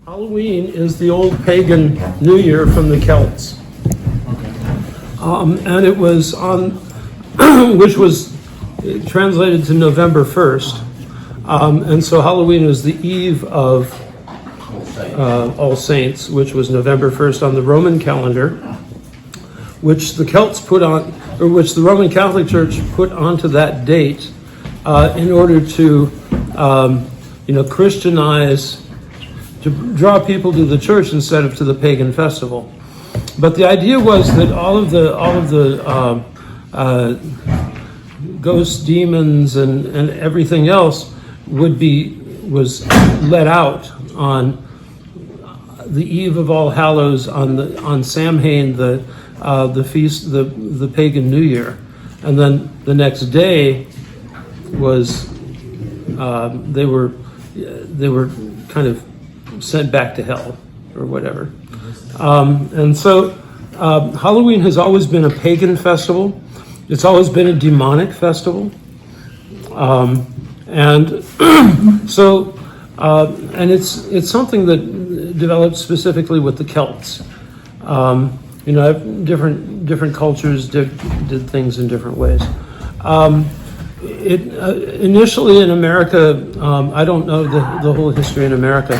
Halloween is the old pagan New Year from the Celts. And it was on, which was translated to November 1st. And so Halloween was the eve of All Saints, which was November 1st on the Roman calendar, which the Celts put on, or which the Roman Catholic Church put onto that date in order to, Christianize, to draw people to the church instead of to the pagan festival. But the idea was that all of the ghosts, demons, and everything else was let out on the eve of All Hallows on Samhain, the feast, the pagan New Year, and then the next day was they were kind of sent back to hell or whatever. And so Halloween has always been a pagan festival. It's always been a demonic festival. And so, and it's something that developed specifically with the Celts. Different cultures did things in different ways. Initially in America, I don't know the whole history in America,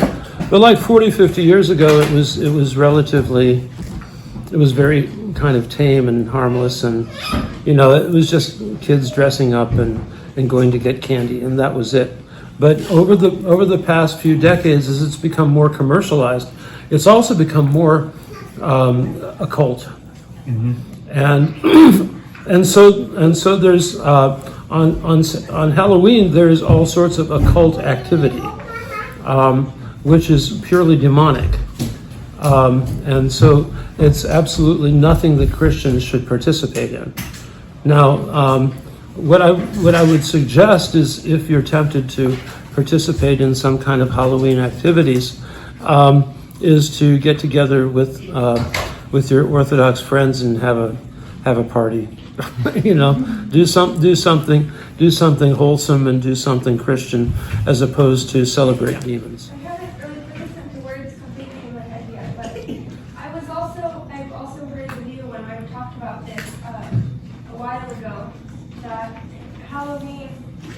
but like 40, 50 years ago, it was very kind of tame and harmless, and it was just kids dressing up and going to get candy, and that was it. But over the past few decades, as it's become more commercialized, it's also become more occult. Mm-hmm. And so there's on Halloween there's all sorts of occult activity, which is purely demonic, and so it's absolutely nothing that Christians should participate in. Now, what I would suggest is, if you're tempted to participate in some kind of Halloween activities, is to get together with your Orthodox friends and have a party. Do something wholesome and do something Christian, as opposed to celebrate demons. I haven't really put this into words completely in my head yet, but I've also heard of you when I talked about this a while ago, that Halloween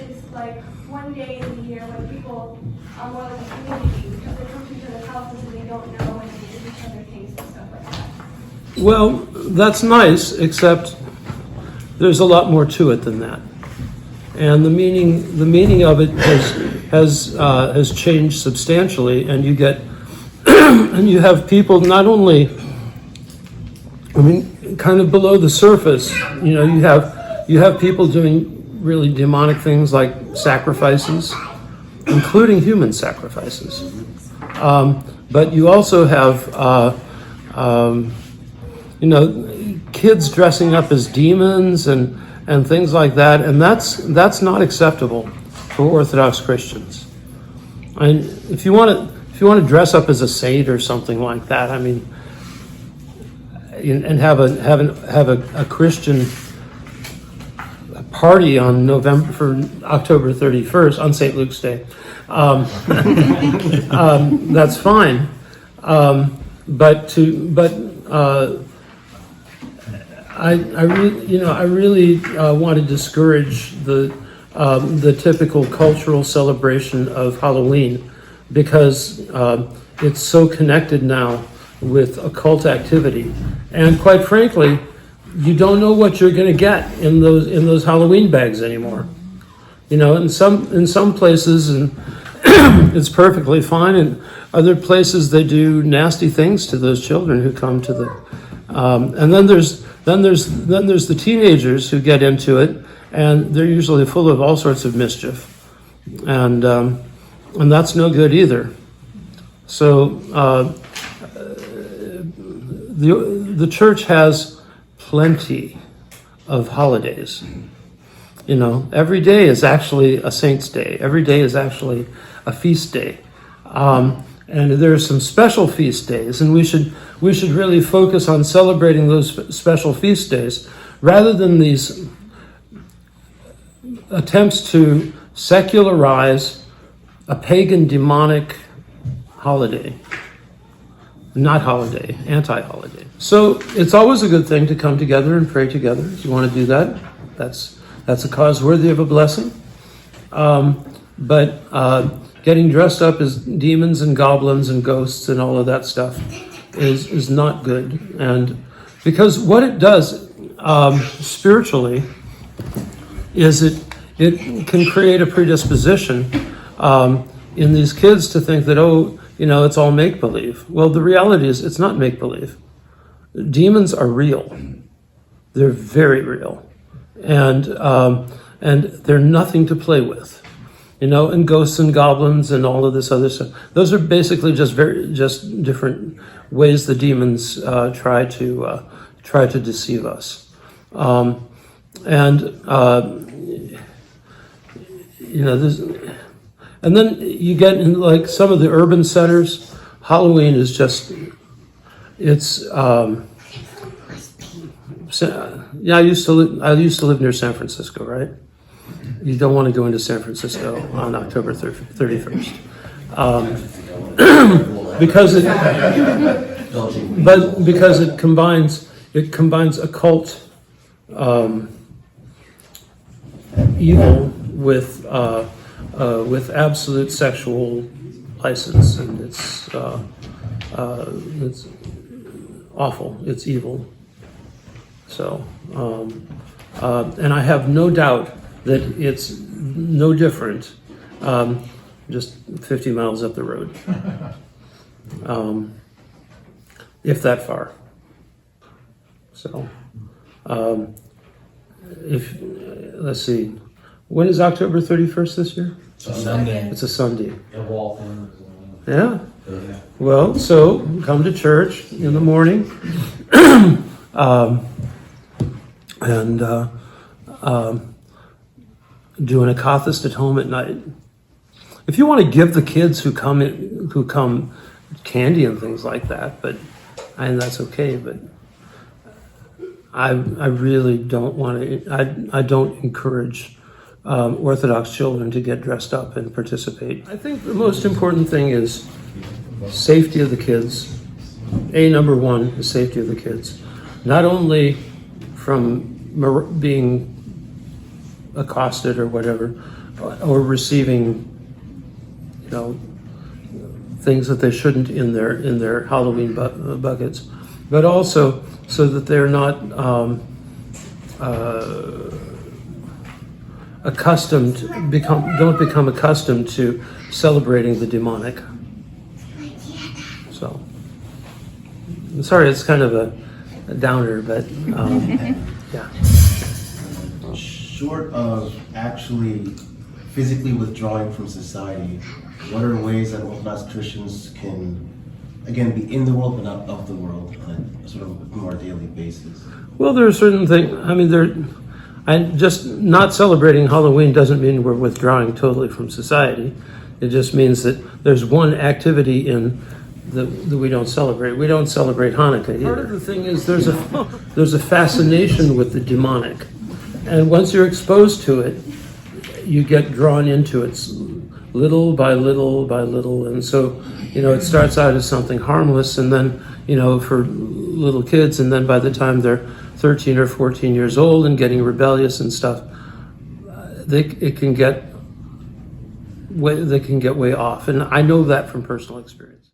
is like one day in the year when people are more like a community, because they come to each other's houses and they don't know, and they give each other things and stuff like that. Well, that's nice, except there's a lot more to it than that, and the meaning of it has changed substantially. And you get and you have people not only, kind of below the surface. You have people doing really demonic things like sacrifices, including human sacrifices. But you also have kids dressing up as demons and things like that, and that's not acceptable for Orthodox Christians. And if you want to dress up as a saint or something like that, and have a Christian party on October 31st on St. Luke's Day, that's fine. I really want to discourage the typical cultural celebration of Halloween, because it's so connected now with occult activity, and quite frankly, you don't know what you're going to get in those Halloween bags anymore. In some places, and it's perfectly fine. In other places, they do nasty things to those children who come to the. And then there's the teenagers who get into it, and they're usually full of all sorts of mischief, and that's no good either. So the church has plenty of holidays. Every day is actually a saint's day. Every day is actually a feast day. And there are some special feast days, and we should really focus on celebrating those special feast days, rather than these attempts to secularize a pagan demonic holiday. not holiday, anti-holiday. So it's always a good thing to come together and pray together. If you want to do that, that's a cause worthy of a blessing. But getting dressed up as demons and goblins and ghosts and all of that stuff is not good. And because what it does spiritually is it can create a predisposition in these kids to think that, oh, it's all make-believe. Well, the reality is it's not make-believe. Demons are real. They're very real. And they're nothing to play with. And ghosts and goblins and all of this other stuff. Those are basically just different ways the demons try to deceive us. And then you get in like some of the urban centers. Halloween is just, it's. I used to live near San Francisco, right? You don't want to go into San Francisco on October 31st. because it combines occult evil with absolute sexual license, and it's awful. It's evil. So, and I have no doubt that it's no different, just 50 miles up the road, if that far. So, let's see, when is October 31st this year? It's a Sunday. It's a Sunday. Yeah. Yeah. Well, so come to church in the morning, and doing a kathist at home at night. If you want to give the kids who come candy and things like that, and that's okay. But I really don't want to. I don't encourage Orthodox children to get dressed up and participate. I think the most important thing is safety of the kids. Number one is safety of the kids, not only from being accosted or whatever, or receiving, things that they shouldn't in their Halloween buckets, but also so that they're not don't become accustomed to celebrating the demonic. So, I'm sorry, it's kind of a downer, but yeah. Short of actually physically withdrawing from society, what are ways that Orthodox Christians can, again, be in the world but not of the world on a sort of more daily basis? Well, there are certain things. I mean, just not celebrating Halloween doesn't mean we're withdrawing totally from society. It just means that there's one activity in that we don't celebrate. We don't celebrate Hanukkah either. Part of the thing is there's a fascination with the demonic. And once you're exposed to it, you get drawn into it little by little by little. And so, it starts out as something harmless, and then, for little kids, and then by the time they're 13 or 14 years old and getting rebellious and stuff, they can get way off. And I know that from personal experience.